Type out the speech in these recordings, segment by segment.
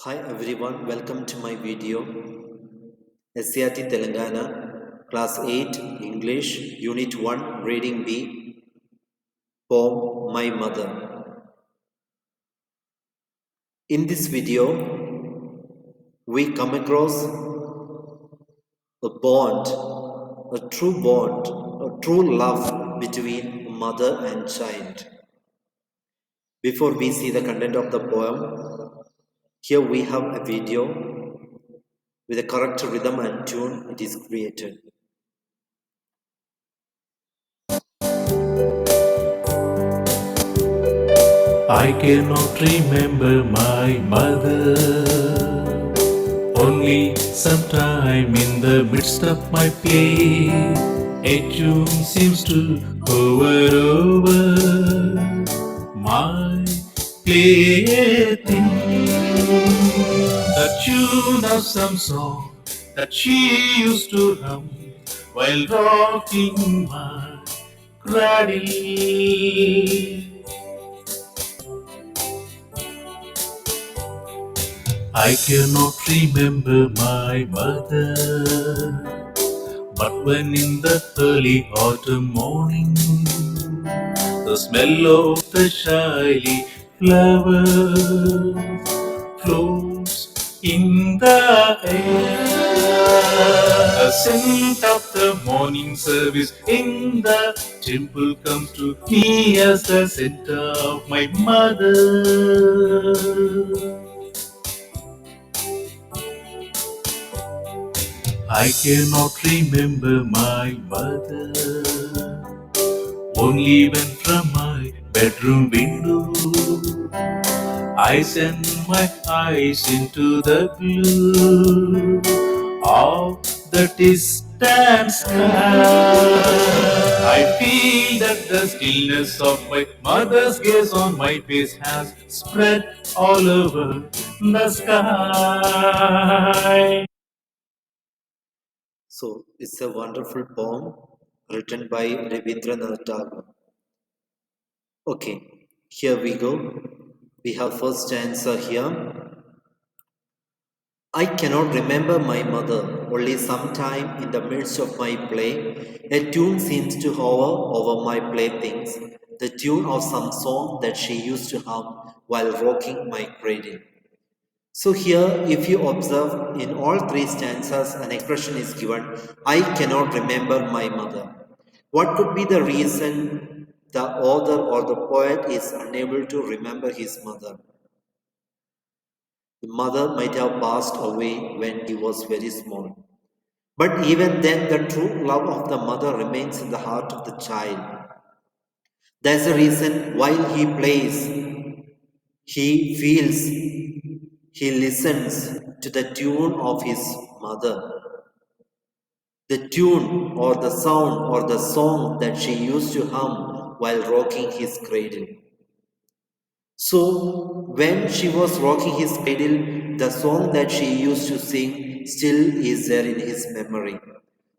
Hi everyone, welcome to my video. SCRT Telangana, Class 8, English, Unit 1, Reading B, Poem My Mother. In this video, we come across a bond, a true love between mother and child. Before we see the content of the poem, here we have a video with a correct rhythm and tune it is created. I cannot remember my mother. Only sometime in the midst of my play, a tune seems to hover over my plaything. The tune of some song that she used to hum while rocking my cradle. I cannot remember my mother, but when in the early autumn morning, the smell of the shyly flowers floats in the air. The scent of the morning service in the temple comes to me as the scent of my mother. I cannot remember my mother. Only when from my bedroom window I send my eyes into the blue of the distant sky. I feel that the stillness of my mother's gaze on my face has spread all over the sky. So it's a wonderful poem written by Rabindranath Tagore. Okay, here we go. We have first stanza here. I cannot remember my mother, only sometime in the midst of my play, a tune seems to hover over my playthings, the tune of some song that she used to hum while rocking my cradle. So here, if you observe, in all three stanzas, an expression is given, I cannot remember my mother. What could be the reason the author or the poet is unable to remember his mother? The mother might have passed away when he was very small. But even then, the true love of the mother remains in the heart of the child. That's the reason while he plays, he feels, he listens to the tune of his mother. The tune or the sound or the song that she used to hum while rocking his cradle. So, when she was rocking his cradle, the song that she used to sing still is there in his memory.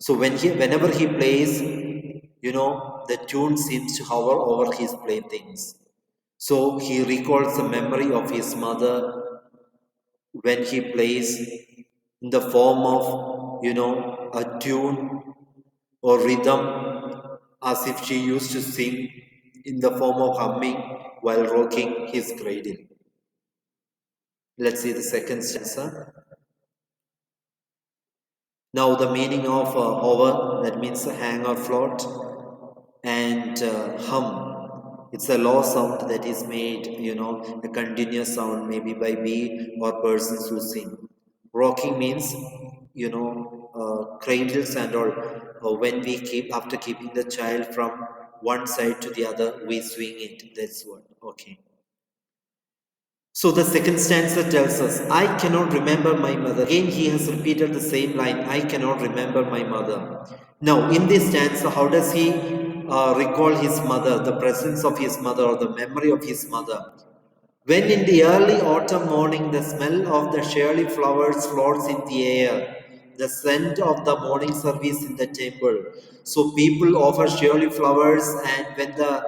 So, whenever he plays, the tune seems to hover over his playthings. So, he recalls the memory of his mother when he plays in the form of, a tune or rhythm as if she used to sing in the form of humming while rocking his cradle. Let's see the second stanza. Now the meaning of hover, that means hang or float, and hum. It's a low sound that is made, a continuous sound, maybe by bee or persons who sing. Rocking means, cradles and all. When we keep, after keeping the child from one side to the other, we swing it. That's what. Okay. So the second stanza tells us, I cannot remember my mother. Again, he has repeated the same line, I cannot remember my mother. Now, in this stanza, how does he recall his mother, the presence of his mother or the memory of his mother? When in the early autumn morning, the smell of the shirley flowers floats in the air, the scent of the morning service in the temple. So people offer shirley flowers, and when the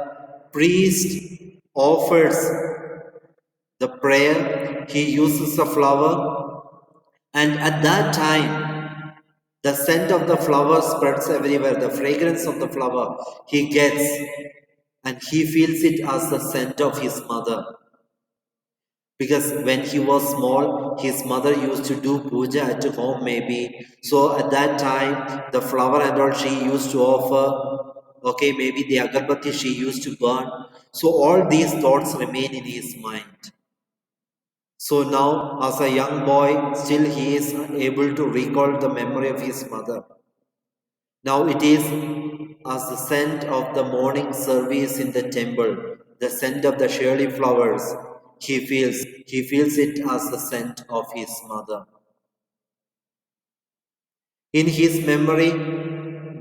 priest offers the prayer, he uses a flower, and at that time, the scent of the flower spreads everywhere, the fragrance of the flower he gets, and he feels it as the scent of his mother. Because when he was small, his mother used to do puja at home, maybe. So at that time, the flower and all she used to offer, okay, maybe the agarbatti she used to burn. So all these thoughts remain in his mind. So now, as a young boy, still he is able to recall the memory of his mother. Now it is as the scent of the morning service in the temple, the scent of the shirley flowers, he feels it as the scent of his mother. In his memory,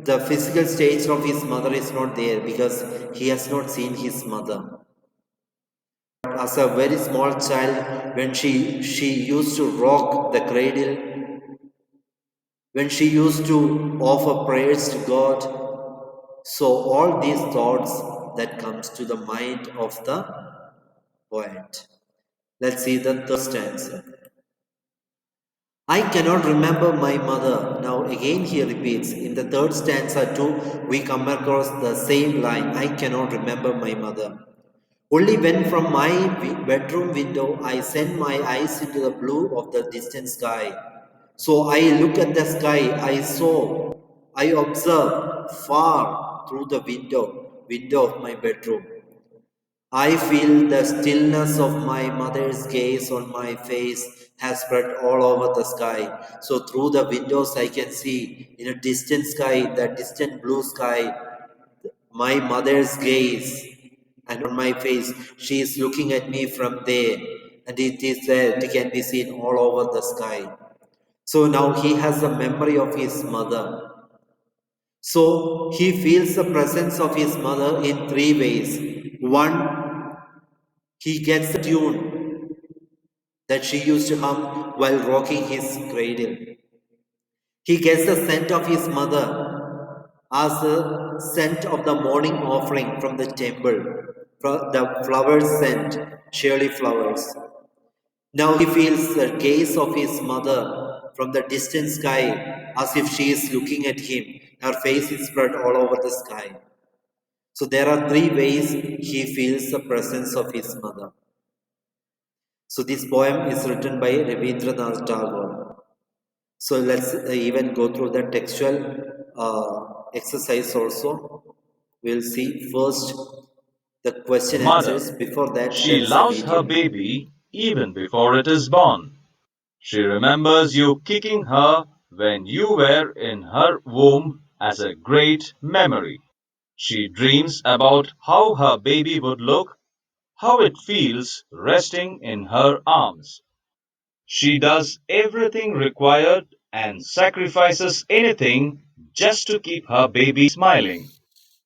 the physical state of his mother is not there because he has not seen his mother. As a very small child, when she used to rock the cradle, when she used to offer prayers to God, so all these thoughts that comes to the mind of the poet. Let's see the third stanza. I cannot remember my mother. Now again he repeats. In the third stanza too, we come across the same line. I cannot remember my mother. Only when from my bedroom window I send my eyes into the blue of the distant sky. So I look at the sky, I observe far through the window of my bedroom. I feel the stillness of my mother's gaze on my face has spread all over the sky. So through the windows I can see in a distant sky, that distant blue sky, my mother's gaze, and on my face she is looking at me from there, and it is there, it can be seen all over the sky. So now he has a memory of his mother. So he feels the presence of his mother in three ways. One, he gets the tune that she used to hum while rocking his cradle. He gets the scent of his mother as the scent of the morning offering from the temple, from the flowers scent, shirley flowers. Now he feels the gaze of his mother from the distant sky as if she is looking at him. Her face is spread all over the sky. So there are three ways he feels the presence of his mother. So this poem is written by Rabindranath Tagore. So let's even go through the textual exercise also. We'll see first the question Mother. answers. Before that, She there is a loves her video. baby even before it is born. She remembers you kicking her when you were in her womb as a great memory. She dreams about how her baby would look, how it feels resting in her arms. She does everything required and sacrifices anything just to keep her baby smiling.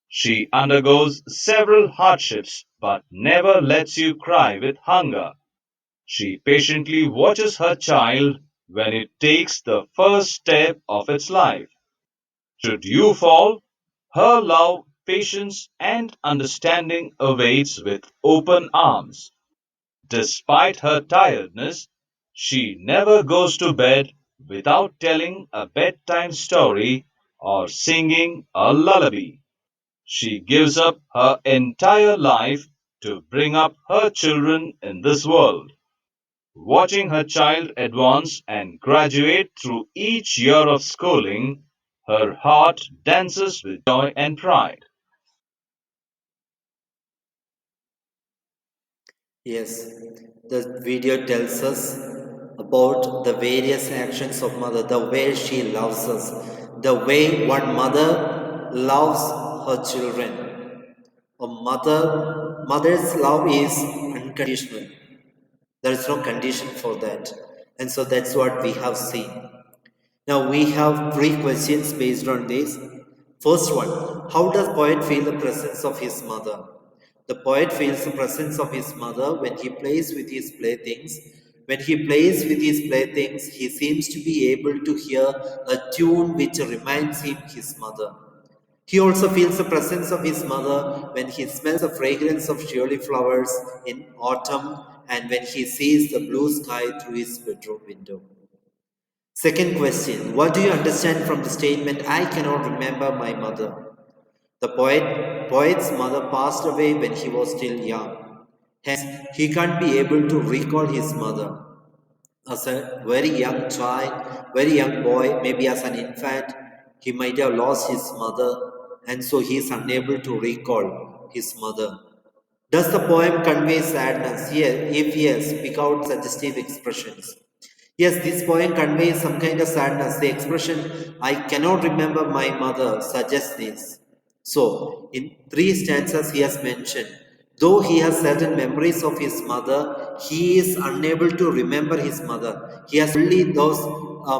She undergoes several hardships but never lets you cry with hunger. She patiently watches her child when it takes the first step of its life. Should you fall, her love, patience, and understanding awaits with open arms. Despite her tiredness, she never goes to bed without telling a bedtime story or singing a lullaby. She gives up her entire life to bring up her children in this world. Watching her child advance and graduate through each year of schooling, her heart dances with joy and pride. Yes, the video tells us about the various actions of mother, the way she loves us, the way one mother loves her children. Mother's love is unconditional. There is no condition for that. And so that's what we have seen. Now we have three questions based on this. First one, how does poet feel the presence of his mother? The poet feels the presence of his mother when he plays with his playthings. When he plays with his playthings, he seems to be able to hear a tune which reminds him his mother. He also feels the presence of his mother when he smells the fragrance of shirley flowers in autumn and when he sees the blue sky through his bedroom window. Second question, what do you understand from the statement, I cannot remember my mother? The poet's mother passed away when he was still young. Hence, he can't be able to recall his mother. As a very young child, very young boy, maybe as an infant, he might have lost his mother, and so he is unable to recall his mother. Does the poem convey sadness? Yes. If yes, speak out suggestive expressions. Yes, this poem conveys some kind of sadness. The expression, I cannot remember my mother, suggests this. So, in three stanzas, he has mentioned, though he has certain memories of his mother, he is unable to remember his mother. He has only those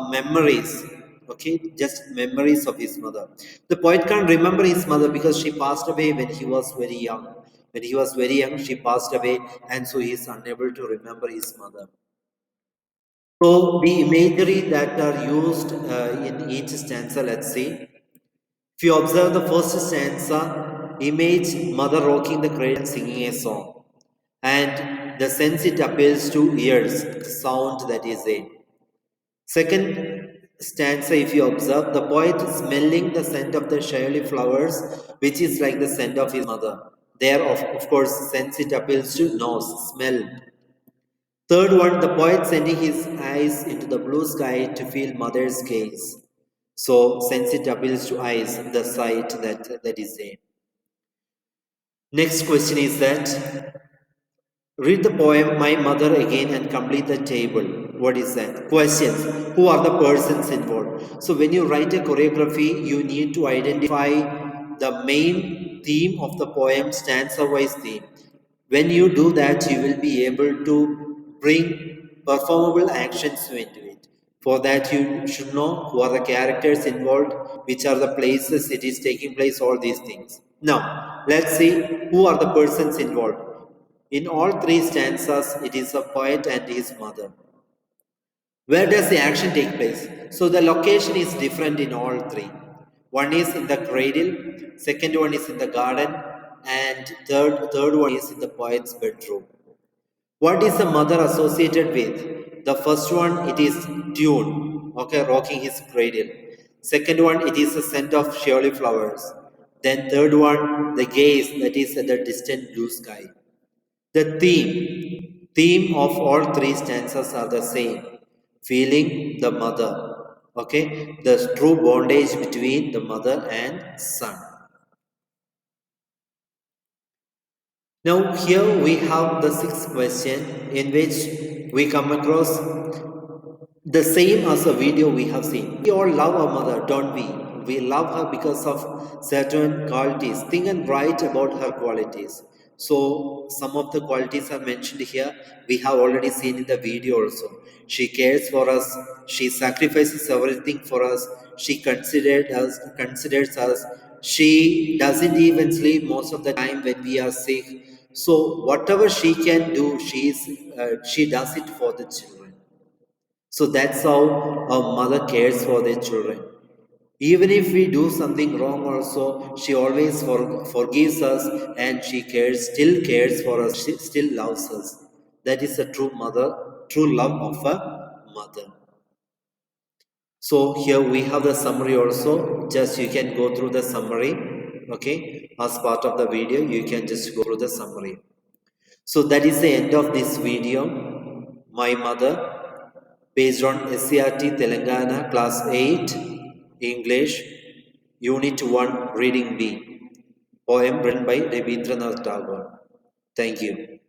memories, okay, just memories of his mother. The poet can't remember his mother because she passed away when he was very young. When he was very young, she passed away, and so he is unable to remember his mother. So the imagery that are used in each stanza, let's see. If you observe the first stanza, image mother rocking the cradle and singing a song. And the sense it appeals to ears, the sound that is there. Second stanza, if you observe, the poet smelling the scent of the shirley flowers, which is like the scent of his mother. There, of course, sense it appeals to nose, smell. Third one, the poet sending his eyes into the blue sky to feel mother's gaze. So, sense it appeals to eyes, the sight that is there. Next question is that read the poem My Mother again and complete the table. What is that? Questions. Who are the persons involved? So when you write a choreography, you need to identify the main theme of the poem, stanza-wise theme. When you do that, you will be able to bring performable actions into it. For that, you should know who are the characters involved, which are the places it is taking place, all these things. Now, let's see who are the persons involved. In all three stanzas, it is a poet and his mother. Where does the action take place? So the location is different in all three. One is in the cradle, second one is in the garden, and third one is in the poet's bedroom. What is the mother associated with? The first one, it is tune, okay, rocking his cradle. Second one, it is the scent of shirley flowers. Then third one, the gaze that is at the distant blue sky. The theme of all three stanzas are the same. Feeling the mother. Okay, the true bondage between the mother and son. Now here we have the sixth question in which we come across the same as a video we have seen. We all love our mother, don't we? We love her because of certain qualities. Think and write about her qualities. So, some of the qualities are mentioned here. We have already seen in the video also. She cares for us. She sacrifices everything for us. She considers us. She doesn't even sleep most of the time when we are sick. So, whatever she can do, she does it for the children. So that's how a mother cares for their children. Even if we do something wrong, also, she always forgives us and she still cares for us, she still loves us. That is a true mother, true love of a mother. So here we have the summary also. Just you can go through the summary, okay? As part of the video, you can just go through the summary. So that is the end of this video. My mother, based on SCRT Telangana Class 8 English Unit 1 Reading B. Poem written by Rabindranath Tagore. Thank you.